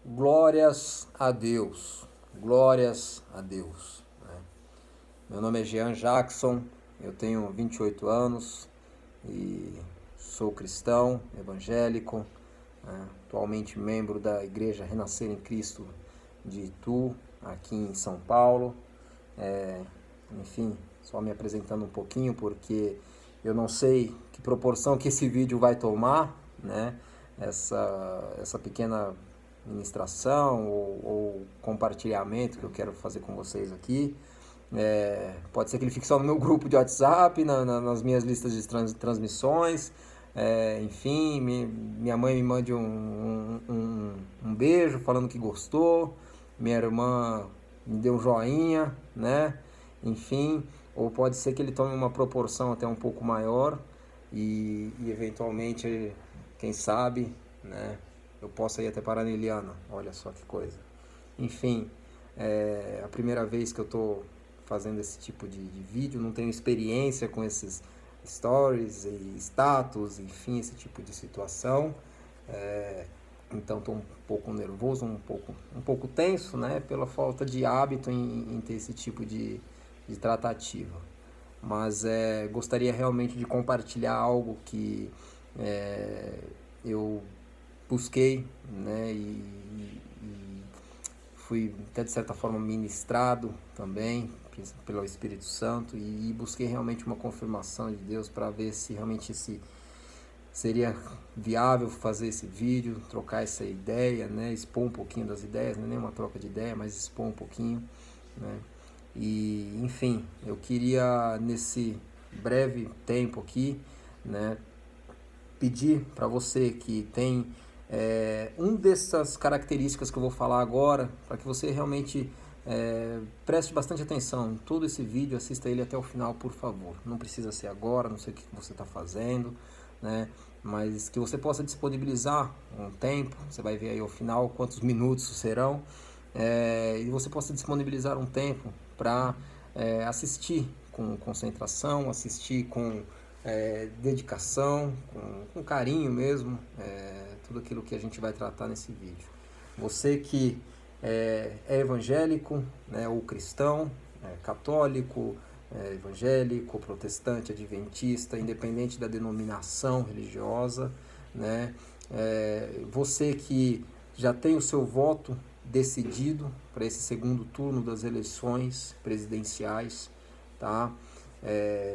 Glórias a Deus, glórias a Deus. Meu nome é Jean Jackson, eu tenho 28 anos e sou cristão, evangélico, atualmente membro da Igreja Renascer em Cristo de Itu, aqui em São Paulo. Enfim, só me apresentando um pouquinho porque eu não sei que proporção que esse vídeo vai tomar, né? Essa pequena ministração ou compartilhamento que eu quero fazer com vocês aqui. Pode ser que ele fique só no meu grupo de WhatsApp, nas minhas listas de transmissões. Enfim, minha mãe me mande um beijo falando que gostou. Minha irmã me deu um joinha, né? Enfim, ou pode ser que ele tome uma proporção até um pouco maior e eventualmente, quem sabe, né? Eu possa ir até Paraneliana, olha só que coisa. Enfim, é a primeira vez que eu estou fazendo esse tipo de vídeo, não tenho experiência com esses stories e status, enfim, esse tipo de situação. Então estou um pouco nervoso, um pouco tenso, né, pela falta de hábito em ter esse tipo de tratativa. Mas gostaria realmente de compartilhar algo que eu busquei, né, e fui até de certa forma ministrado também pelo Espírito Santo e busquei realmente uma confirmação de Deus para ver se realmente seria viável fazer esse vídeo, trocar essa ideia, né, expor um pouquinho das ideias, não é nem uma troca de ideia, mas expor um pouquinho, né. E enfim, eu queria nesse breve tempo aqui, né, pedir para você que tem um dessas características que eu vou falar agora, para que você realmente preste bastante atenção em todo esse vídeo, assista ele até o final, por favor. Não precisa ser agora, não sei o que você está fazendo, né? Mas que você possa disponibilizar um tempo, você vai ver aí ao final quantos minutos serão, e você possa disponibilizar um tempo para assistir com concentração, assistir com dedicação, com carinho mesmo, tudo aquilo que a gente vai tratar nesse vídeo. Você que é evangélico, né, ou cristão, católico, evangélico, protestante, adventista, independente da denominação religiosa, né, você que já tem o seu voto decidido para esse segundo turno das eleições presidenciais, tá?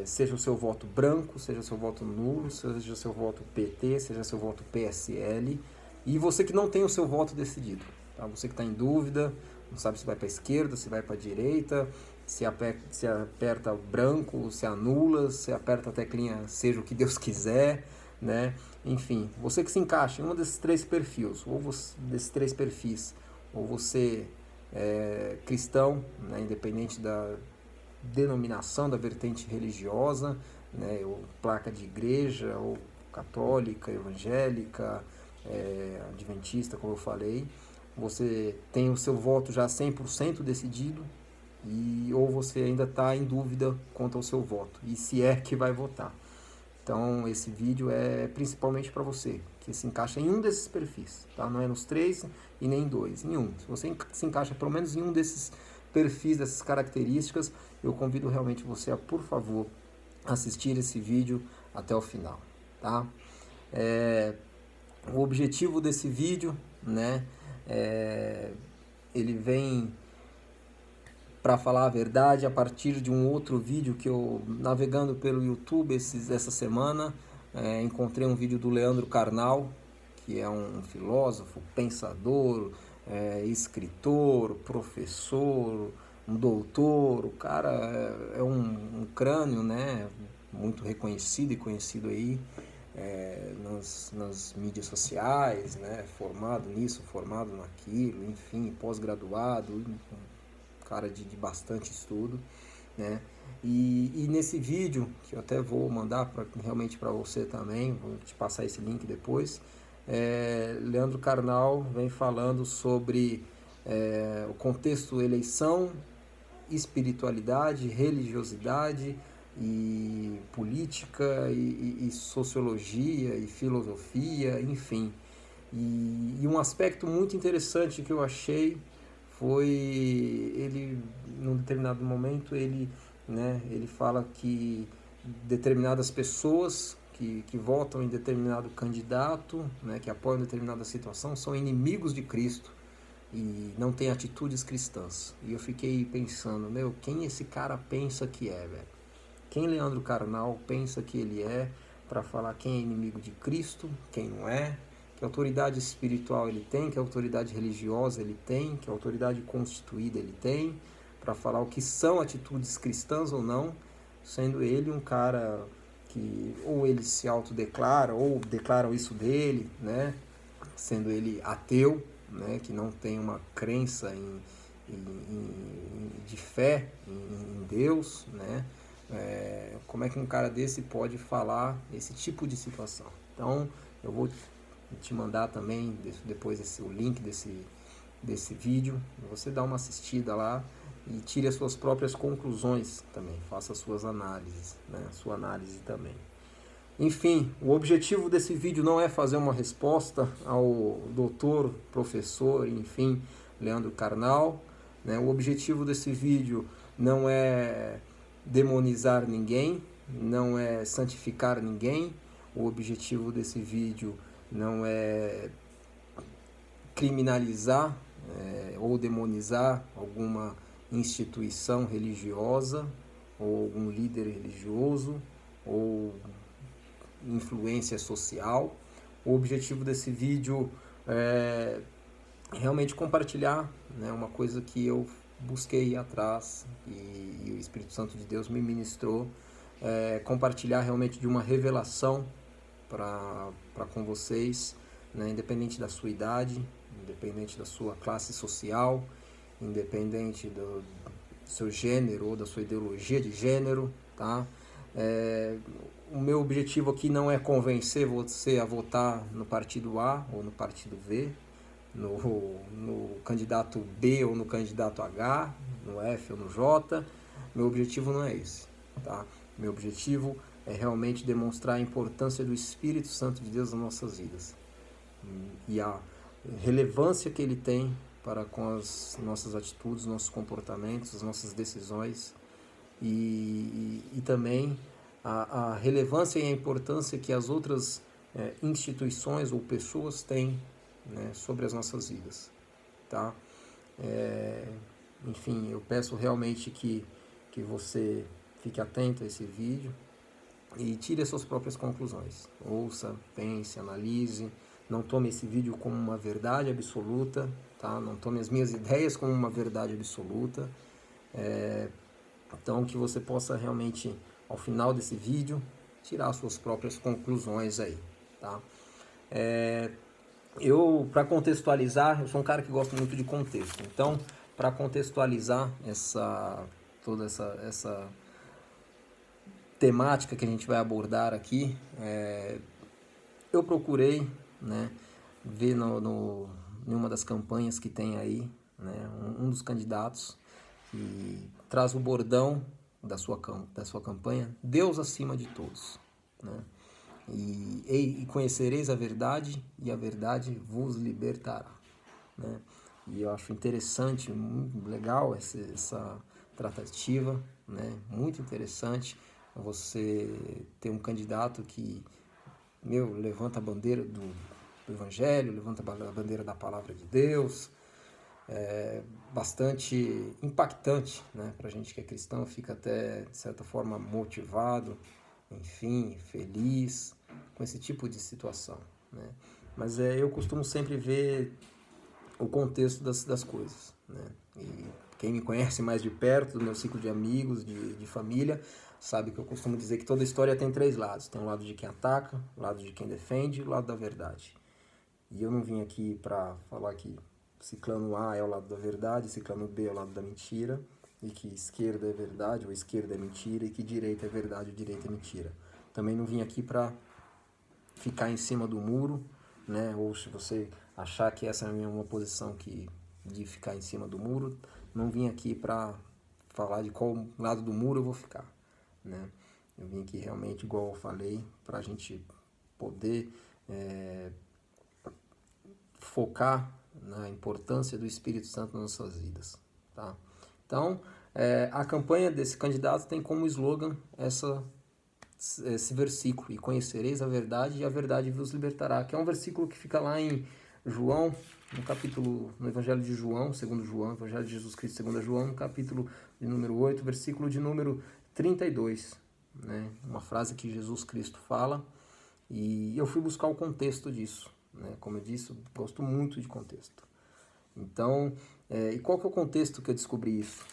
Seja o seu voto branco, seja o seu voto nulo, seja o seu voto PT, seja o seu voto PSL, e você que não tem o seu voto decidido, tá? Você que está em dúvida, não sabe se vai para a esquerda, se vai para a direita, se aperta branco, se anula, se aperta a teclinha seja o que Deus quiser, né? Enfim, você que se encaixa em um desses três perfis, ou você é cristão, né, independente da denominação, da vertente religiosa, né, ou placa de igreja, ou católica, evangélica, adventista, como eu falei, você tem o seu voto já 100% decidido, ou você ainda está em dúvida quanto ao seu voto, e se é que vai votar. Então esse vídeo é principalmente para você, que se encaixa em um desses perfis, tá? Não é nos três e nem em dois, em um. Se você se encaixa pelo menos em um desses perfis, dessas características, eu convido realmente você a, por favor, assistir esse vídeo até o final, tá? O objetivo desse vídeo, né, ele vem para falar a verdade a partir de um outro vídeo que eu, navegando pelo YouTube essa semana, encontrei um vídeo do Leandro Carnal, que é um filósofo, pensador, escritor, professor, um doutor. O cara é um crânio, né, muito reconhecido e conhecido aí nas mídias sociais, né, formado nisso, formado naquilo, enfim, pós-graduado, cara de bastante estudo, né? E nesse vídeo, que eu até vou mandar realmente para você também, vou te passar esse link depois, Leandro Carnal vem falando sobre o contexto eleição, espiritualidade, religiosidade e política e sociologia e filosofia, enfim. E um aspecto muito interessante que eu achei foi ele, num determinado momento, ele fala que determinadas pessoas que votam em determinado candidato, né, que apoiam determinada situação, são inimigos de Cristo e não têm atitudes cristãs. E eu fiquei pensando, quem esse cara pensa que é, velho? Quem Leandro Carnal pensa que ele é para falar quem é inimigo de Cristo, quem não é, que autoridade espiritual ele tem, que autoridade religiosa ele tem, que autoridade constituída ele tem, para falar o que são atitudes cristãs ou não, sendo ele um cara que ou ele se autodeclara, ou declaram isso dele, né? Sendo ele ateu, né? Que não tem uma crença de fé em Deus, né? Como é que um cara desse pode falar esse tipo de situação? Então, eu vou te mandar também depois o link desse vídeo, você dá uma assistida lá e tire as suas próprias conclusões também, faça as suas análises, né? A sua análise também. Enfim, o objetivo desse vídeo não é fazer uma resposta ao doutor, professor, enfim, Leandro Carnal, né? O objetivo desse vídeo não é demonizar ninguém, não é santificar ninguém, o objetivo desse vídeo não é criminalizar ou demonizar alguma instituição religiosa ou algum líder religioso ou influência social. O objetivo desse vídeo é realmente compartilhar, né, uma coisa que eu busquei atrás e o Espírito Santo de Deus me ministrou, compartilhar realmente de uma revelação para com vocês, né, independente da sua idade, independente da sua classe social, independente do seu gênero ou da sua ideologia de gênero, tá? O meu objetivo aqui não é convencer você a votar no partido A ou no partido V, no candidato B ou no candidato H, no F ou no J. Meu objetivo não é esse, tá? Meu objetivo é realmente demonstrar a importância do Espírito Santo de Deus nas nossas vidas e a relevância que ele tem para com as nossas atitudes, nossos comportamentos, as nossas decisões e também a relevância e a importância que as outras instituições ou pessoas têm, né, sobre as nossas vidas, tá? Enfim, eu peço realmente que você fique atento a esse vídeo e tire as suas próprias conclusões. Ouça, pense, analise. Não tome esse vídeo como uma verdade absoluta, tá? Não tome as minhas ideias como uma verdade absoluta. Então, que você possa realmente, ao final desse vídeo, tirar as suas próprias conclusões aí, tá? Para contextualizar, eu sou um cara que gosta muito de contexto. Então, para contextualizar toda essa temática que a gente vai abordar aqui, eu procurei, né, ver em uma das campanhas que tem aí, né, um dos candidatos que traz o bordão da sua campanha, Deus acima de todos, né? E conhecereis a verdade, e a verdade vos libertará, né? E eu acho interessante, muito legal essa tratativa, né? Muito interessante você ter um candidato que levanta a bandeira do Evangelho, levanta a bandeira da Palavra de Deus. Bastante impactante, né? Para a gente que é cristão, fica até, de certa forma, motivado, enfim, feliz com esse tipo de situação, né? Mas eu costumo sempre ver o contexto das coisas, né? E quem me conhece mais de perto, do meu ciclo de amigos, de família, sabe que eu costumo dizer que toda história tem 3 lados. Tem o lado de quem ataca, o lado de quem defende e o lado da verdade. E eu não vim aqui para falar que ciclano A é o lado da verdade, ciclano B é o lado da mentira, e que esquerda é verdade ou esquerda é mentira, e que direita é verdade ou direita é mentira. Também não vim aqui para ficar em cima do muro, né? Ou se você achar que essa é uma posição de ficar em cima do muro, não vim aqui para falar de qual lado do muro eu vou ficar, né? Eu vim aqui realmente, igual eu falei, para a gente poder focar na importância do Espírito Santo nas nossas vidas, tá? Então, a campanha desse candidato tem como slogan esse versículo: e conhecereis a verdade, e a verdade vos libertará, que é um versículo que fica lá em João, no Evangelho de João, segundo João, Evangelho de Jesus Cristo segundo João, no capítulo de número 8, versículo de número 32, né? Uma frase que Jesus Cristo fala, e eu fui buscar o contexto disso, né? Como eu disse, eu gosto muito de contexto. Então, e qual que é o contexto que eu descobri isso?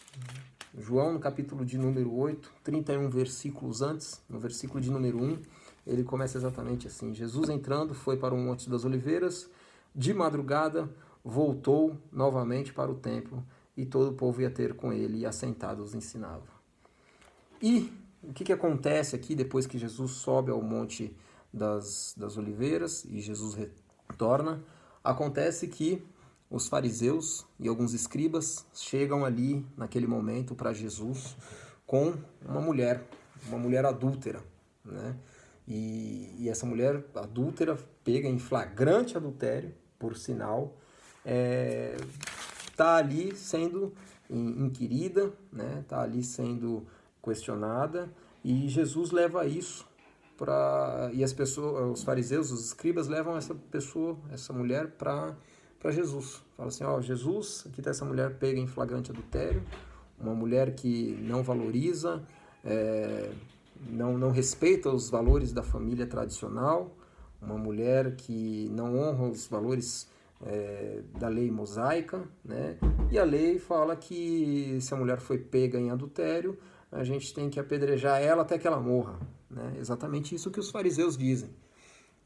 João, no capítulo de número 8, 31 versículos antes, no versículo de número 1, ele começa exatamente assim: Jesus entrando foi para o Monte das Oliveiras, de madrugada voltou novamente para o templo, e todo o povo ia ter com ele, e assentado os ensinava. E o que acontece aqui depois que Jesus sobe ao Monte das Oliveiras e Jesus retorna? Acontece que os fariseus e alguns escribas chegam ali naquele momento para Jesus com uma mulher adúltera, né? E essa mulher adúltera, pega em flagrante adultério, por sinal, está ali sendo inquirida, né? Está ali sendo questionada, e Jesus leva isso e as pessoas, os fariseus, os escribas, levam essa mulher para Jesus. Fala assim: ó, Jesus, aqui está essa mulher pega em flagrante adultério, uma mulher que não valoriza, não respeita os valores da família tradicional, uma mulher que não honra os valores da lei mosaica, né? E a lei fala que se a mulher foi pega em adultério, a gente tem que apedrejar ela até que ela morra, né? Exatamente isso que os fariseus dizem.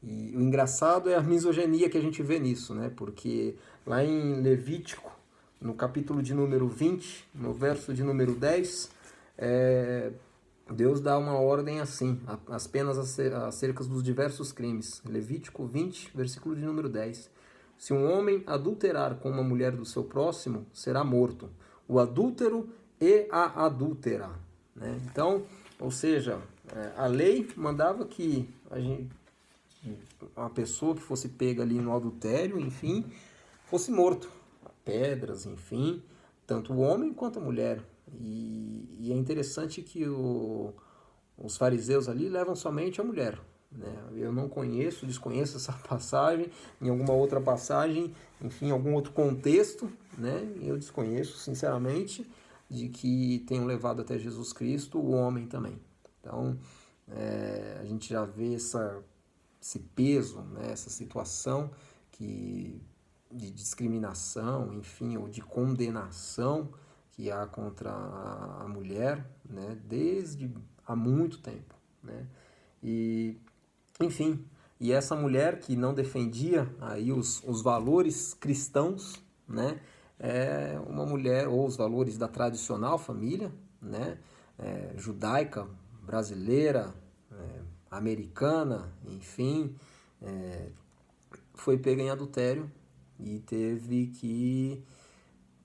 E o engraçado é a misoginia que a gente vê nisso, né? Porque lá em Levítico, no capítulo de número 20, no verso de número 10, Deus dá uma ordem assim, as penas acerca dos diversos crimes. Levítico 20, versículo de número 10. Se um homem adulterar com uma mulher do seu próximo, será morto. O adúltero e a adúltera, né? Então, ou seja, a lei mandava que uma pessoa que fosse pega ali no adultério, enfim, fosse morto. Pedras, enfim, tanto o homem quanto a mulher. E é interessante que os fariseus ali levam somente a mulher, né? Eu não desconheço essa passagem, em alguma outra passagem, enfim, em algum outro contexto, né? Eu desconheço, sinceramente, de que tenham levado até Jesus Cristo o homem também. Então, a gente já vê esse peso, né? Essa situação de discriminação, enfim, ou de condenação que há contra a mulher, né? Desde há muito tempo, né? E, enfim, e essa mulher que não defendia aí os valores cristãos, né? É uma mulher, ou os valores da tradicional família, né? Judaica, brasileira, americana, enfim, foi pega em adultério e teve que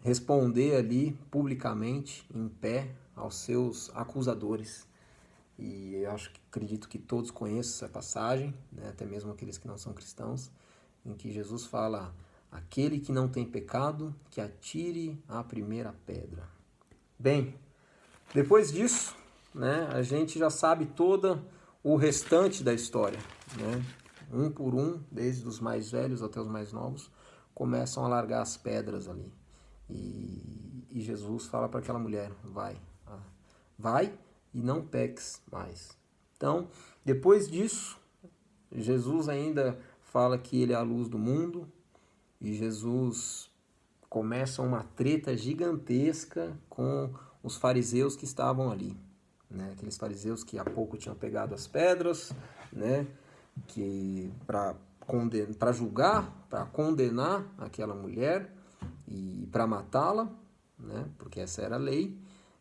responder ali publicamente, em pé, aos seus acusadores. E eu acredito que todos conheçam essa passagem, né? Até mesmo aqueles que não são cristãos, em que Jesus fala: aquele que não tem pecado, que atire a primeira pedra. Bem, depois disso, né, a gente já sabe todo o restante da história, né? Um por um, desde os mais velhos até os mais novos, começam a largar as pedras ali. E Jesus fala para aquela mulher: vai e não peques mais. Então, depois disso, Jesus ainda fala que ele é a luz do mundo, e Jesus começa uma treta gigantesca com os fariseus que estavam ali, né? Aqueles fariseus que há pouco tinham pegado as pedras, né? Que para julgar, para condenar aquela mulher e para matá-la, né? Porque essa era a lei.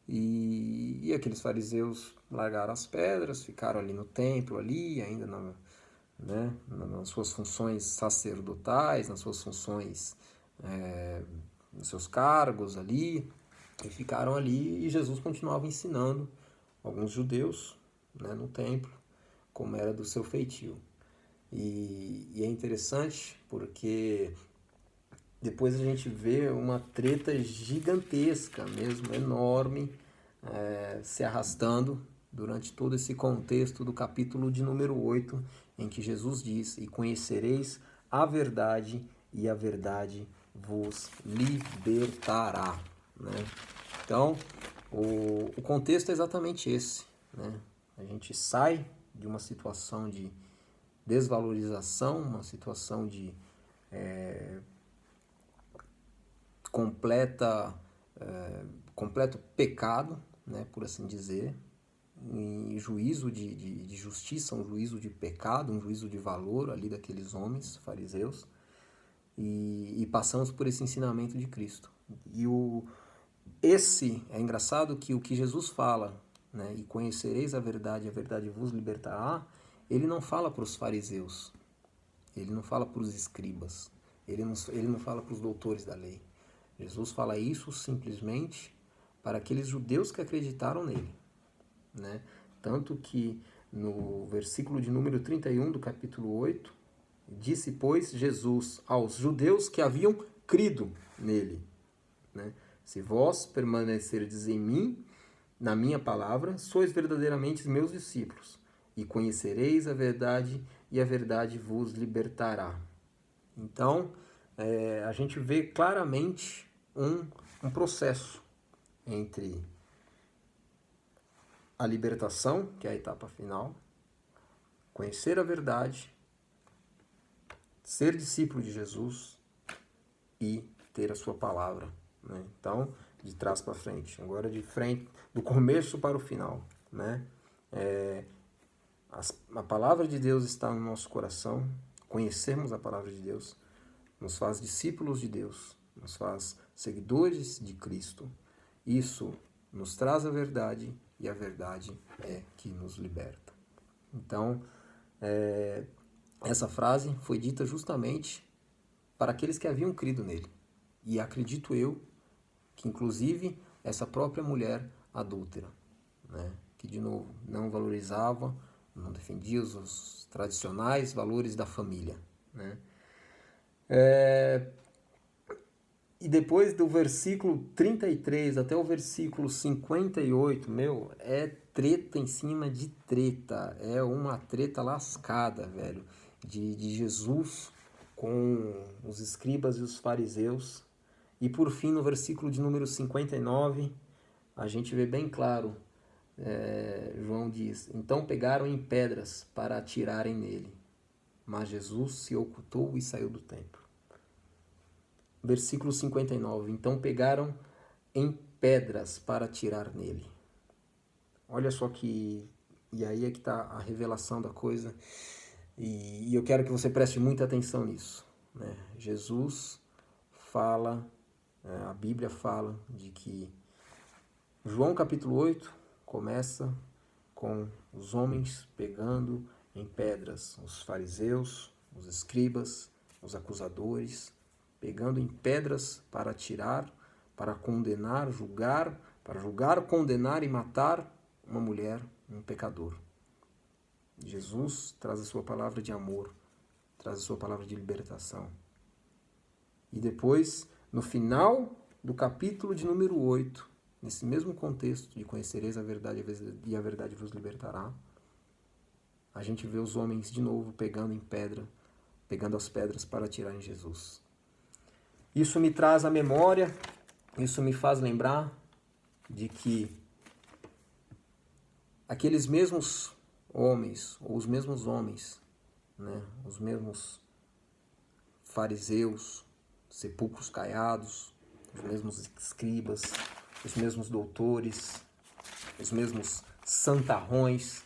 E aqueles fariseus largaram as pedras, ficaram ali no templo, ali, ainda nas suas funções sacerdotais, nas suas funções, nos seus cargos ali, e ficaram ali, e Jesus continuava ensinando alguns judeus, né, no templo, como era do seu feitio. E é interessante porque depois a gente vê uma treta gigantesca mesmo, enorme, se arrastando durante todo esse contexto do capítulo de número 8, em que Jesus diz: "E conhecereis a verdade, e a verdade vos libertará", né? Então, o contexto é exatamente esse, né? A gente sai de uma situação de desvalorização, uma situação de completo pecado, né, por assim dizer, em juízo de justiça, um juízo de pecado, um juízo de valor ali daqueles homens fariseus, e passamos por esse ensinamento de Cristo. Esse é engraçado que o que Jesus fala, né, e conhecereis a verdade vos libertará, ele não fala para os fariseus, ele não fala para os escribas, ele não fala para os doutores da lei. Jesus fala isso simplesmente para aqueles judeus que acreditaram nele, né? Tanto que no versículo de número 31 do capítulo 8, disse, pois, Jesus aos judeus que haviam crido nele, né? Se vós permanecerdes em mim, na minha palavra, sois verdadeiramente meus discípulos, e conhecereis a verdade, e a verdade vos libertará. Então, a gente vê claramente um processo entre a libertação, que é a etapa final, conhecer a verdade, ser discípulo de Jesus e ter a sua palavra, né? Então, de trás para frente, agora de frente, do começo para o final, né? A palavra de Deus está no nosso coração, conhecermos a palavra de Deus nos faz discípulos de Deus, nos faz seguidores de Cristo. Isso nos traz a verdade e a verdade é que nos liberta. Então, essa frase foi dita justamente para aqueles que haviam crido nele. E acredito eu que, inclusive, essa própria mulher adúltera, né, que, de novo, não valorizava, não defendia os tradicionais valores da família, né? E depois do versículo 33 até o versículo 58, é treta em cima de treta. É uma treta lascada, velho, de Jesus com os escribas e os fariseus. E por fim, no versículo de número 59, a gente vê bem claro, João diz, então pegaram em pedras para atirarem nele, mas Jesus se ocultou e saiu do templo. Versículo 59, então pegaram em pedras para atirar nele. Olha só que... E aí é que está a revelação da coisa, e eu quero que você preste muita atenção nisso, né? Jesus fala, a Bíblia fala de que João capítulo 8 começa com os homens pegando em pedras, os fariseus, os escribas, os acusadores, pegando em pedras para atirar, para condenar, para julgar, condenar e matar uma mulher, um pecador. Jesus traz a sua palavra de amor, traz a sua palavra de libertação. E depois, no final do capítulo de número 8, nesse mesmo contexto de conhecereis a verdade e a verdade vos libertará, a gente vê os homens de novo pegando as pedras para atirar em Jesus. Isso me traz à memória, isso me faz lembrar de que aqueles mesmos homens, ou os mesmos homens, né, os mesmos fariseus, sepulcros caiados, os mesmos escribas, os mesmos doutores, os mesmos santarrões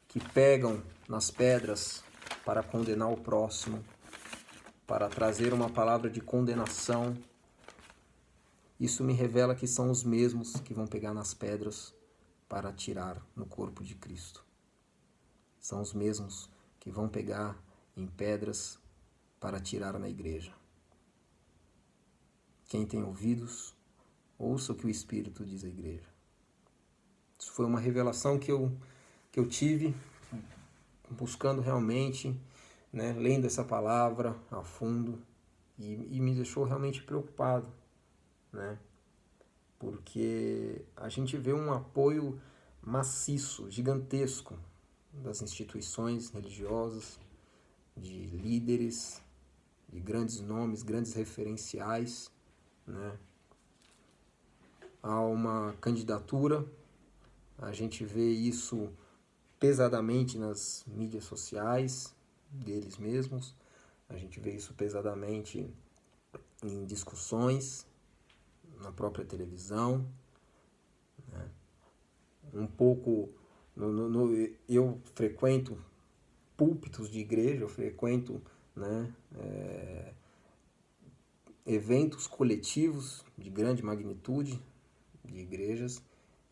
que pegam nas pedras para condenar o próximo, para trazer uma palavra de condenação. Isso me revela que são os mesmos que vão pegar nas pedras para atirar no corpo de Cristo. São os mesmos que vão pegar em pedras para atirar na igreja. Quem tem ouvidos, ouça o que o Espírito diz à igreja. Isso foi uma revelação que eu tive buscando realmente, né, lendo essa palavra a fundo, e me deixou realmente preocupado, né? Porque a gente vê um apoio maciço, gigantesco das instituições religiosas, de líderes, de grandes nomes, grandes referenciais, né? Há uma candidatura, a gente vê isso pesadamente nas mídias sociais deles mesmos, a gente vê isso pesadamente em discussões na própria televisão, né? Um pouco eu frequento púlpitos de igreja, eu frequento, né, eventos coletivos de grande magnitude de igrejas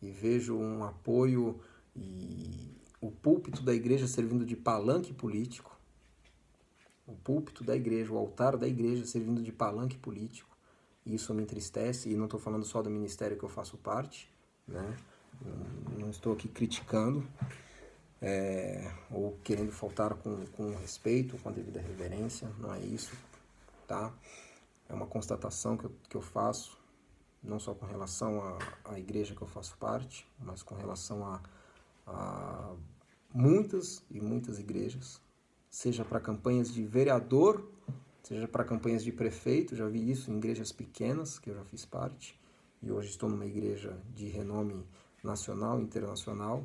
e vejo um apoio e o púlpito da igreja servindo de palanque político, o púlpito da igreja, o altar da igreja servindo de palanque político. Isso me entristece, e não estou falando só do ministério que eu faço parte, né? Não estou aqui criticando ou querendo faltar com respeito, com a devida reverência, não é isso, tá? É uma constatação que eu faço, não só com relação à igreja que eu faço parte, mas com relação a muitas e muitas igrejas, seja para campanhas de vereador, seja para campanhas de prefeito, já vi isso em igrejas pequenas, que eu já fiz parte, e hoje estou numa igreja de renome nacional, internacional,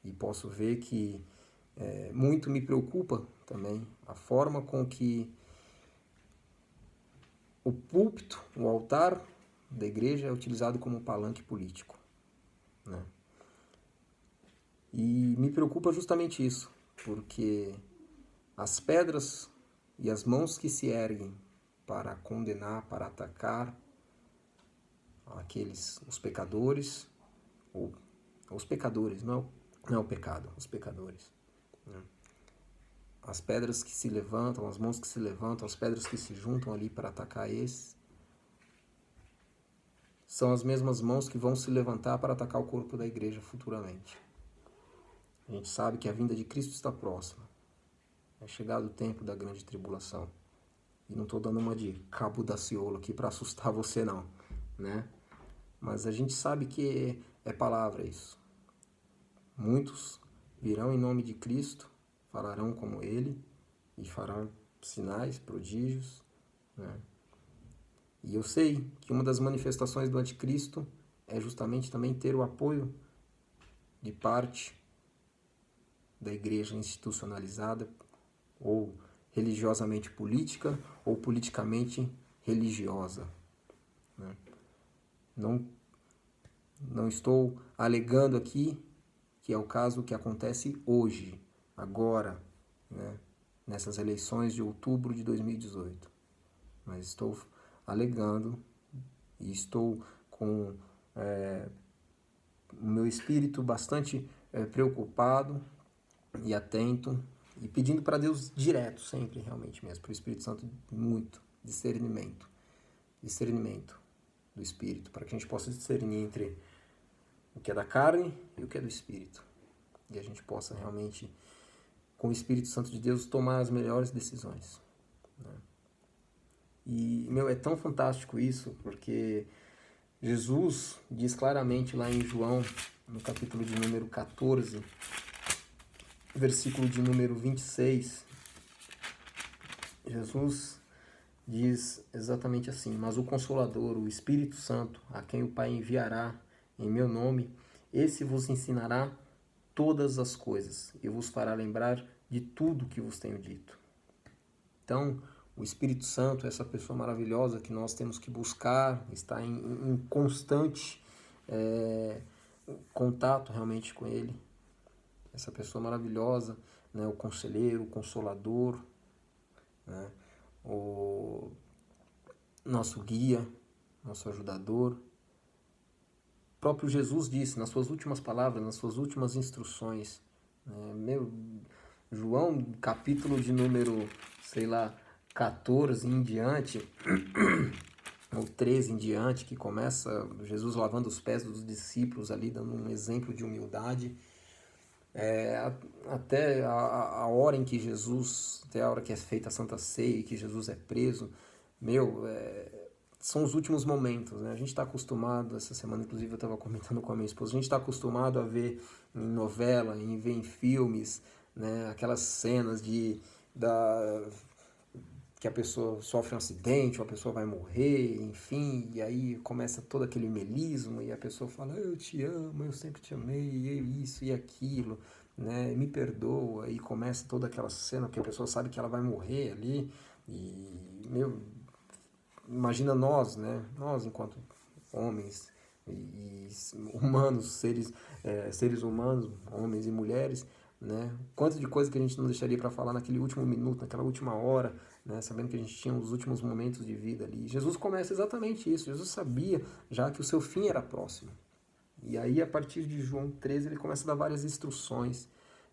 e posso ver que muito me preocupa também a forma com que o púlpito, o altar da igreja é utilizado como palanque político, né? E me preocupa justamente isso, porque as pedras e as mãos que se erguem para condenar, para atacar os pecadores, ou os pecadores, não é o pecado, os pecadores, né? As pedras que se levantam, as mãos que se levantam, as pedras que se juntam ali para atacar esses, são as mesmas mãos que vão se levantar para atacar o corpo da igreja futuramente. A gente sabe que a vinda de Cristo está próxima. É chegado o tempo da grande tribulação. E não estou dando uma de Cabo da Ciolo aqui para assustar você não, né? Mas a gente sabe que é palavra isso. Muitos virão em nome de Cristo, falarão como Ele e farão sinais, prodígios, né? E eu sei que uma das manifestações do anticristo é justamente também ter o apoio de parte da igreja institucionalizada ou religiosamente política ou politicamente religiosa, né? Não estou alegando aqui que é o caso que acontece hoje, agora, né, nessas eleições de outubro de 2018. Mas estou alegando e estou com o meu espírito bastante preocupado e atento e pedindo para Deus direto, sempre, realmente mesmo, para o Espírito Santo, muito discernimento do Espírito, para que a gente possa discernir entre o que é da carne e o que é do Espírito. E a gente possa realmente, com o Espírito Santo de Deus, tomar as melhores decisões, né? E, é tão fantástico isso, porque Jesus diz claramente lá em João, no capítulo de número 14, versículo de número 26, Jesus diz exatamente assim: mas o Consolador, o Espírito Santo, a quem o Pai enviará em meu nome, esse vos ensinará todas as coisas e vos fará lembrar de tudo que vos tenho dito. Então, o Espírito Santo é essa pessoa maravilhosa que nós temos que buscar, estar em constante contato realmente com Ele. Essa pessoa maravilhosa, né? O conselheiro, o consolador, né? O nosso guia, nosso ajudador. O próprio Jesus disse nas suas últimas palavras, nas suas últimas instruções, né? João, capítulo de número, 14 em diante, ou 13 em diante, que começa Jesus lavando os pés dos discípulos ali, dando um exemplo de humildade, até a hora em que Jesus, até a hora que é feita a Santa Ceia e que Jesus é preso, São os últimos momentos, né? A gente está acostumado, essa semana inclusive eu estava comentando com a minha esposa, a gente está acostumado a ver em novela, ver em filmes, né? Aquelas cenas que a pessoa sofre um acidente, ou a pessoa vai morrer, enfim, e aí começa todo aquele melismo, e a pessoa fala, eu te amo, eu sempre te amei, e isso e aquilo, né? Me perdoa, e começa toda aquela cena, porque a pessoa sabe que ela vai morrer ali, e, imagina nós, né? Nós enquanto homens e humanos, seres humanos, homens e mulheres, né? Quanto de coisa que a gente não deixaria para falar naquele último minuto, naquela última hora, né? Sabendo que a gente tinha os últimos momentos de vida ali. Jesus começa exatamente isso. Jesus sabia já que o seu fim era próximo. E aí, a partir de João 13, ele começa a dar várias instruções.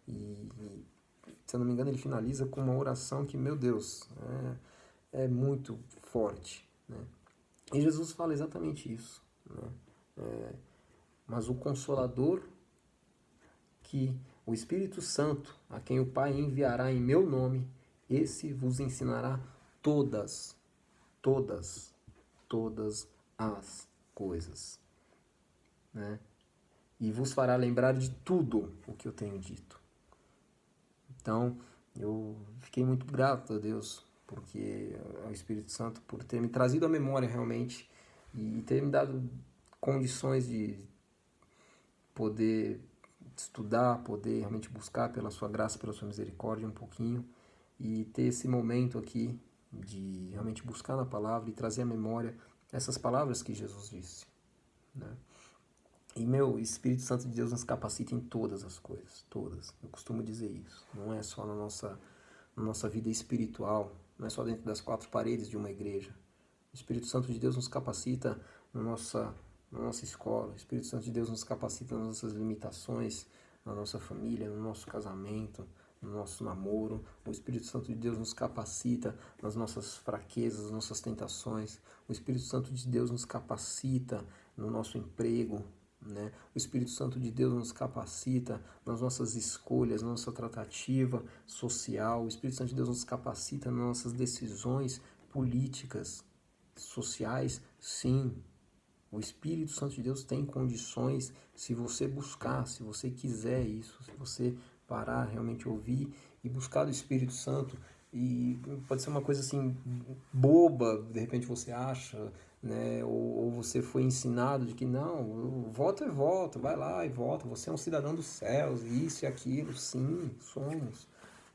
Se eu não me engano, ele finaliza com uma oração que, meu Deus, é muito forte, né? E Jesus fala exatamente isso, né? Mas o Consolador, que o Espírito Santo, a quem o Pai enviará em meu nome, esse vos ensinará todas, todas, todas as coisas, né? E vos fará lembrar de tudo o que eu tenho dito. Então, eu fiquei muito grato a Deus, porque ao Espírito Santo, por ter me trazido à memória realmente e ter me dado condições de poder estudar, poder realmente buscar pela sua graça, pela sua misericórdia um pouquinho e ter esse momento aqui de realmente buscar na palavra e trazer à memória essas palavras que Jesus disse, né? E, Espírito Santo de Deus nos capacita em todas as coisas, todas. Eu costumo dizer isso. Não é só na nossa vida espiritual, não é só dentro das quatro paredes de uma igreja. O Espírito Santo de Deus nos capacita na nossa escola. O Espírito Santo de Deus nos capacita nas nossas limitações, na nossa família, no nosso casamento, no nosso namoro. O Espírito Santo de Deus nos capacita nas nossas fraquezas, nas nossas tentações. O Espírito Santo de Deus nos capacita no nosso emprego, né? O Espírito Santo de Deus nos capacita nas nossas escolhas, na nossa tratativa social. O Espírito Santo de Deus nos capacita nas nossas decisões políticas, sociais. Sim, o Espírito Santo de Deus tem condições, se você buscar, se você quiser isso, se você parar, realmente ouvir e buscar do Espírito Santo. E pode ser uma coisa assim boba, de repente você acha, né? Ou você foi ensinado de que não, voto é voto, vai lá e vota, você é um cidadão dos céus, isso e aquilo. Sim, somos,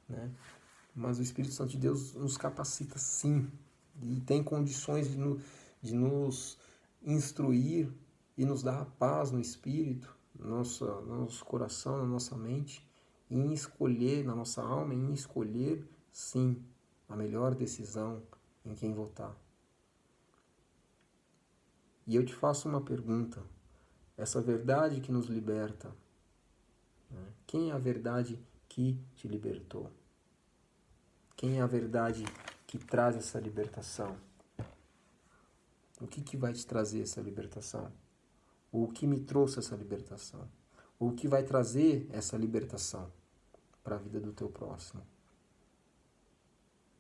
né? Mas o Espírito Santo de Deus nos capacita, sim, e tem condições de nos instruir e nos dar a paz no espírito, no nosso coração, na nossa mente, em escolher, na nossa alma, em escolher, sim, a melhor decisão em quem votar. E eu te faço uma pergunta: essa verdade que nos liberta, né? Quem é a verdade que te libertou? Quem é a verdade que traz essa libertação? O que vai te trazer essa libertação? Ou o que me trouxe essa libertação? Ou o que vai trazer essa libertação para a vida do teu próximo?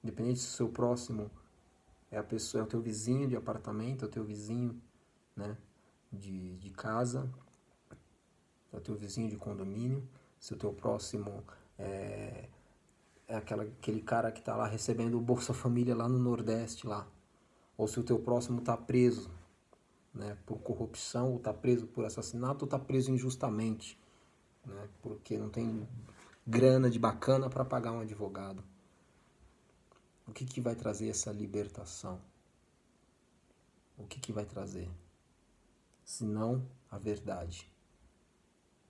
Independente se o seu próximo é a pessoa, é o teu vizinho de apartamento, é o teu vizinho, né, de casa, é o teu vizinho de condomínio, se o teu próximo é aquele cara que está lá recebendo o Bolsa Família lá no Nordeste, lá. Ou se o teu próximo está preso, né, por corrupção, ou está preso por assassinato, ou está preso injustamente, né, porque não tem grana de bacana para pagar um advogado. O que vai trazer essa libertação? O que vai trazer? Senão a verdade.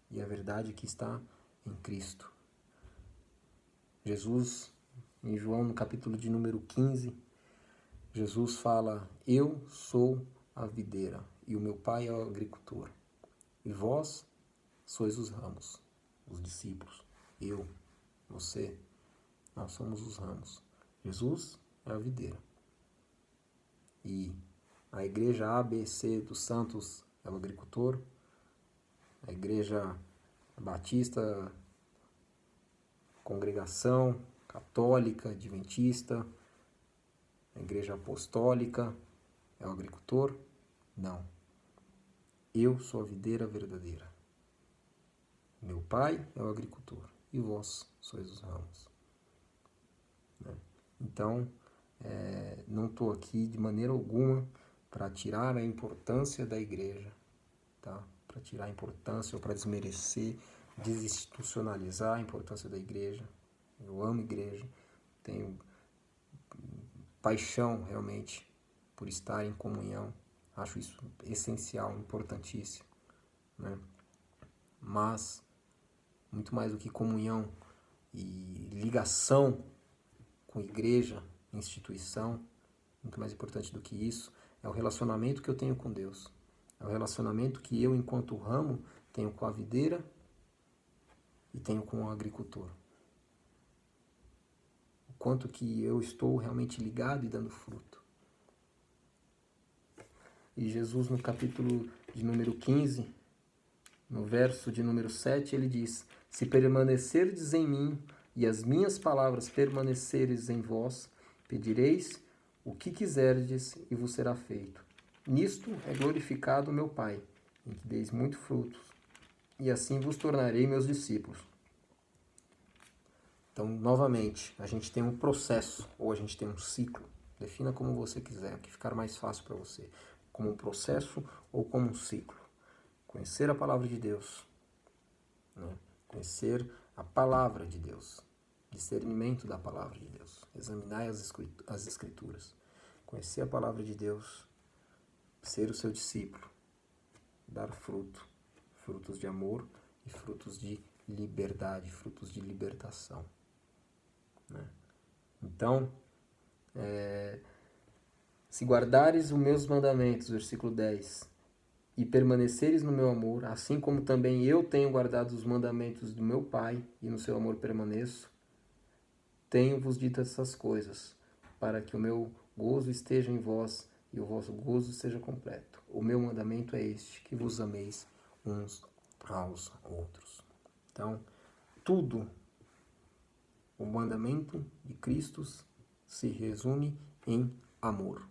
E a verdade que está em Cristo. Jesus, em João, no capítulo de número 15, Jesus fala: eu sou a videira e o meu pai é o agricultor. E vós sois os ramos, os discípulos. Eu, você, nós somos os ramos. Jesus é a videira. E a igreja ABC dos Santos é o agricultor. A igreja batista, congregação católica, adventista, A igreja apostólica é o agricultor? Não. Eu sou a videira verdadeira. Meu pai é o agricultor e vós sois os ramos. Né? Então, não estou aqui de maneira alguma para tirar a importância da igreja, tá? Para tirar a importância ou para desmerecer, desinstitucionalizar a importância da igreja. Eu amo a igreja, tenho paixão realmente por estar em comunhão, acho isso essencial, importantíssimo, né? Mas, muito mais do que comunhão e ligação com igreja, instituição, muito mais importante do que isso, é o relacionamento que eu tenho com Deus. É o relacionamento que eu, enquanto ramo, tenho com a videira e tenho com o agricultor. O quanto que eu estou realmente ligado e dando fruto. E Jesus, no capítulo de número 15, no verso de número 7, ele diz: se permanecerdes em mim e as minhas palavras permanecerdes em vós, pedireis o que quiserdes e vos será feito. Nisto é glorificado o meu Pai, em que deis muito frutos, e assim vos tornarei meus discípulos. Então, novamente, a gente tem um processo, ou a gente tem um ciclo. Defina como você quiser, o que ficar mais fácil para você. Como um processo ou como um ciclo. Conhecer a palavra de Deus, né? Conhecer a palavra de Deus, discernimento da palavra de Deus, examinar as escrituras, conhecer a palavra de Deus, ser o seu discípulo, dar frutos de amor e frutos de liberdade, frutos de libertação, né? Então, se guardares os meus mandamentos, versículo 10, e permaneceres no meu amor, assim como também eu tenho guardado os mandamentos do meu Pai, e no seu amor permaneço, tenho-vos dito essas coisas, para que o meu gozo esteja em vós e o vosso gozo seja completo. O meu mandamento é este, que vos ameis uns aos outros. Então, tudo, o mandamento de Cristo se resume em amor.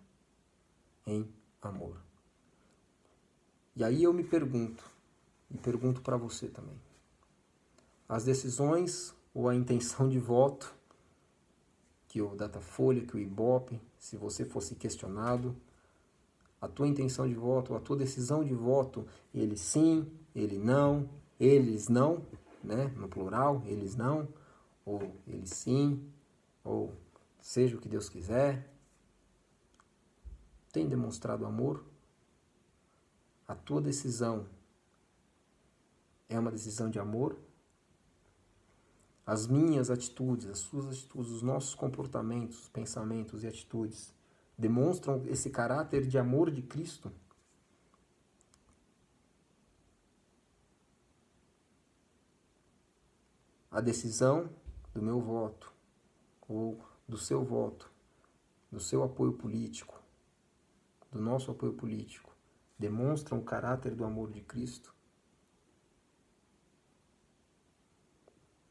Em amor. E aí eu me pergunto, e pergunto para você também, as decisões ou a intenção de voto que o Datafolha, que o Ibope, se você fosse questionado, a tua intenção de voto, a tua decisão de voto, ele sim, ele não, eles não, né? No plural, eles não, ou ele sim, ou seja o que Deus quiser, tem demonstrado amor? A tua decisão é uma decisão de amor? As minhas atitudes, as suas atitudes, os nossos comportamentos, pensamentos e atitudes demonstram esse caráter de amor de Cristo? A decisão do meu voto, ou do seu voto, do seu apoio político, do nosso apoio político, demonstram o caráter do amor de Cristo?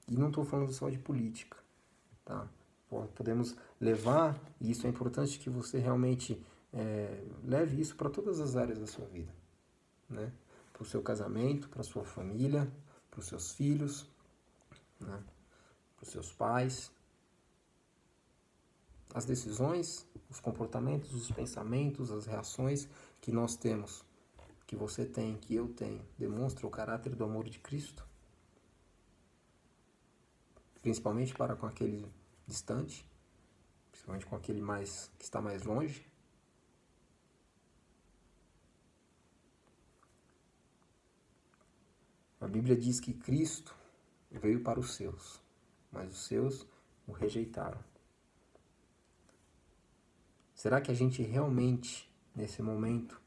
E não estou falando só de política, tá? Podemos levar, e isso é importante que você realmente leve isso para todas as áreas da sua vida, né? Para o seu casamento, para a sua família, para os seus filhos, né? Para os seus pais. As decisões, os comportamentos, os pensamentos, as reações que nós temos, que você tem, que eu tenho, demonstram o caráter do amor de Cristo? Principalmente para com aquele distante, principalmente com aquele que está mais longe. A Bíblia diz que Cristo veio para os seus, mas os seus o rejeitaram. Será que a gente realmente, nesse momento,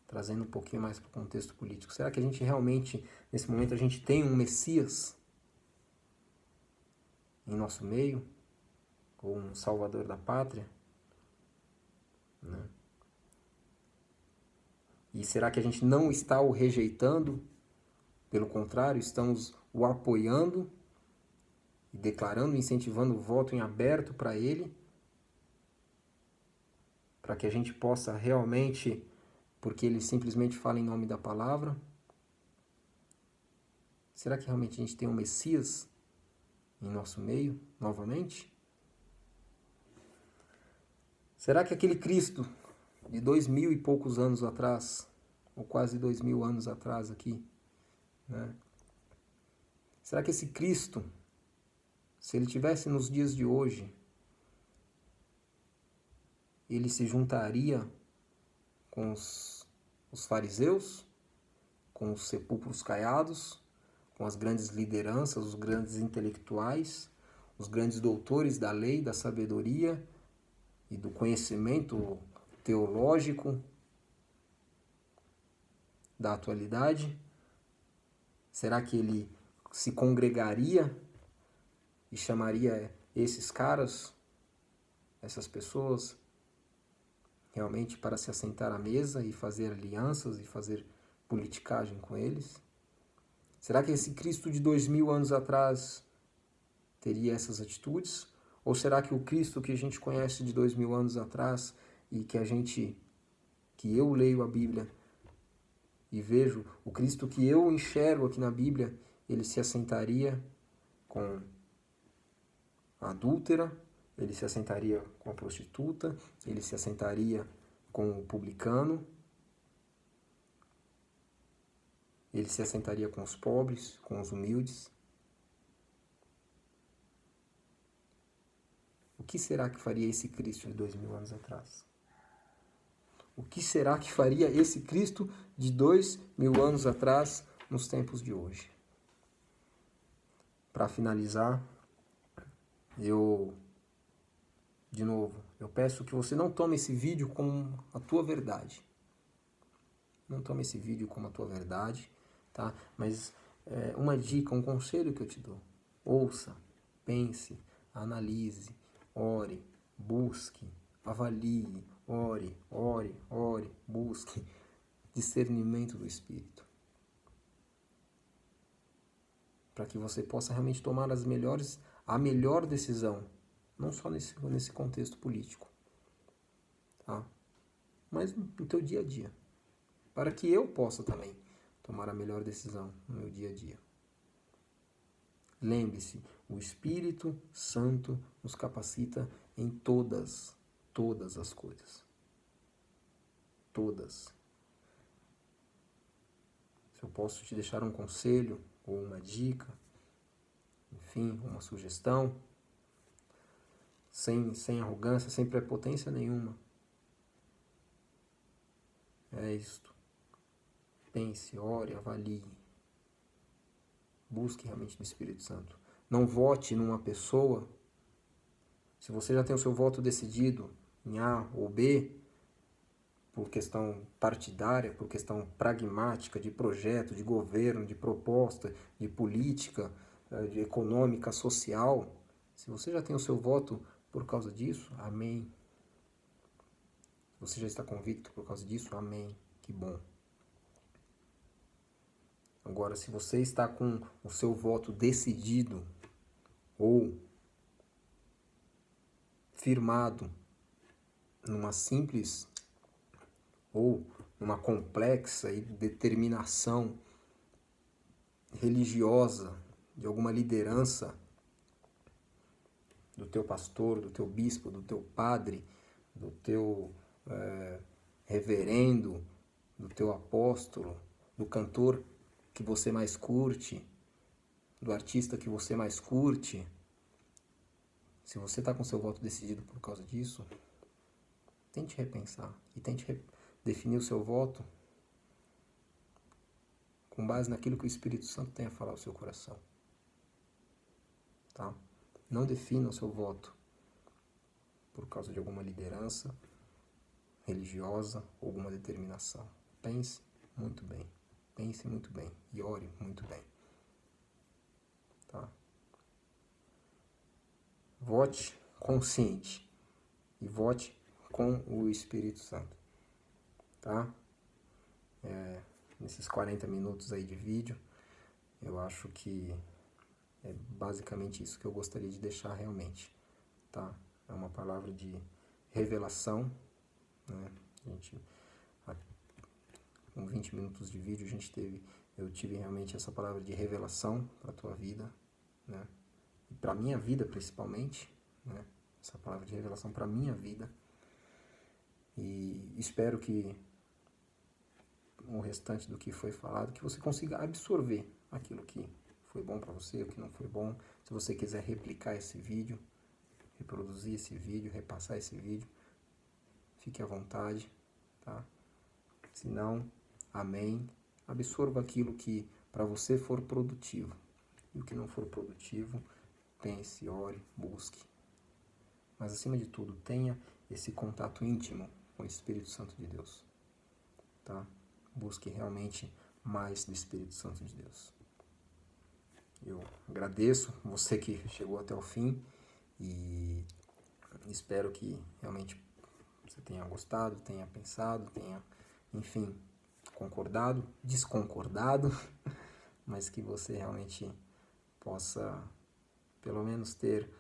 trazendo um pouquinho mais para o contexto político, será que a gente realmente, nesse momento, a gente tem um Messias em nosso meio? Ou um Salvador da pátria? Né? E será que a gente não está o rejeitando? Pelo contrário, estamos o apoiando e declarando, incentivando o voto em aberto para ele? para que a gente possa realmente, porque ele simplesmente fala em nome da palavra? Será que realmente a gente tem um Messias em nosso meio, novamente? Será que aquele Cristo de 2000 e poucos anos atrás, ou quase 2000 anos atrás aqui, né? Será que esse Cristo, se ele tivesse nos dias de hoje, ele se juntaria com os fariseus, com os sepulcros caiados, com as grandes lideranças, os grandes intelectuais, os grandes doutores da lei, da sabedoria e do conhecimento teológico da atualidade? Será que ele se congregaria e chamaria esses caras, essas pessoas, realmente para se assentar à mesa e fazer alianças e fazer politicagem com eles? Será que esse Cristo de 2000 anos atrás teria essas atitudes? Ou será que o Cristo que a gente conhece de 2000 anos atrás e que eu leio a Bíblia e vejo, o Cristo que eu enxergo aqui na Bíblia, ele se assentaria com a adúltera, ele se assentaria com a prostituta, ele se assentaria com o publicano, ele se assentaria com os pobres, com os humildes? O que será que faria esse Cristo de 2000 anos atrás? O que será que faria esse Cristo de 2000 anos atrás nos tempos de hoje? Para finalizar, de novo, eu peço que você não tome esse vídeo como a tua verdade. Não tome esse vídeo como a tua verdade, tá? Mas uma dica, um conselho que eu te dou. Ouça, pense, analise, ore, busque, avalie, ore, busque discernimento do Espírito. Para que você possa realmente tomar a melhor decisão, não só nesse contexto político, tá? Mas no teu dia a dia. Para que eu possa também tomar a melhor decisão no meu dia a dia. Lembre-se, o Espírito Santo nos capacita em todas as coisas. Todas. Se eu posso te deixar um conselho ou uma dica, enfim, uma sugestão, sem arrogância, sem prepotência nenhuma, é isto. Pense, ore, avalie. Busque realmente no Espírito Santo. Não vote numa pessoa. Se você já tem o seu voto decidido em A ou B, por questão partidária, por questão pragmática, de projeto, de governo, de proposta, de política, de econômica, social, se você já tem o seu voto por causa disso, amém. Se você já está convicto por causa disso, amém. Que bom. Agora, se você está com o seu voto decidido ou firmado numa simples ou numa complexa determinação religiosa de alguma liderança do teu pastor, do teu bispo, do teu padre, do teu reverendo, do teu apóstolo, do cantor que você mais curte, do artista que você mais curte, se você está com seu voto decidido por causa disso, tente repensar e tente definir o seu voto com base naquilo que o Espírito Santo tem a falar ao seu coração. Tá? Não defina o seu voto por causa de alguma liderança religiosa ou alguma determinação. Pense muito bem. Pense muito bem e ore muito bem. Tá? Vote consciente e vote com o Espírito Santo. Tá? Nesses 40 minutos aí de vídeo, eu acho que é basicamente isso que eu gostaria de deixar realmente. Tá? É uma palavra de revelação né? Com 20 minutos de vídeo, eu tive realmente essa palavra de revelação para a tua vida, né? E para a minha vida principalmente, né? Essa palavra de revelação para a minha vida. E espero que o restante do que foi falado, que você consiga absorver aquilo que foi bom para você, o que não foi bom. Se você quiser replicar esse vídeo, reproduzir esse vídeo, repassar esse vídeo, fique à vontade, tá? Se não, amém. Absorva aquilo que para você for produtivo. E o que não for produtivo, pense, ore, busque. Mas acima de tudo, tenha esse contato íntimo com o Espírito Santo de Deus, tá? Busque realmente mais do Espírito Santo de Deus. Eu agradeço você que chegou até o fim e espero que realmente você tenha gostado, tenha pensado, tenha, enfim, concordado, desconcordado, mas que você realmente possa, pelo menos, ter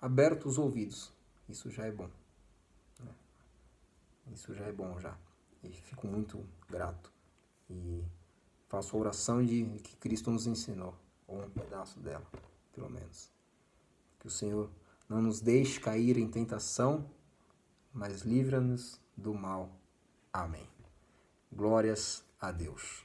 aberto os ouvidos. Isso já é bom, né? Isso já é bom já. E fico muito grato. E faço a oração de que Cristo nos ensinou, ou um pedaço dela, pelo menos. Que o Senhor não nos deixe cair em tentação, mas livra-nos do mal. Amém. Glórias a Deus.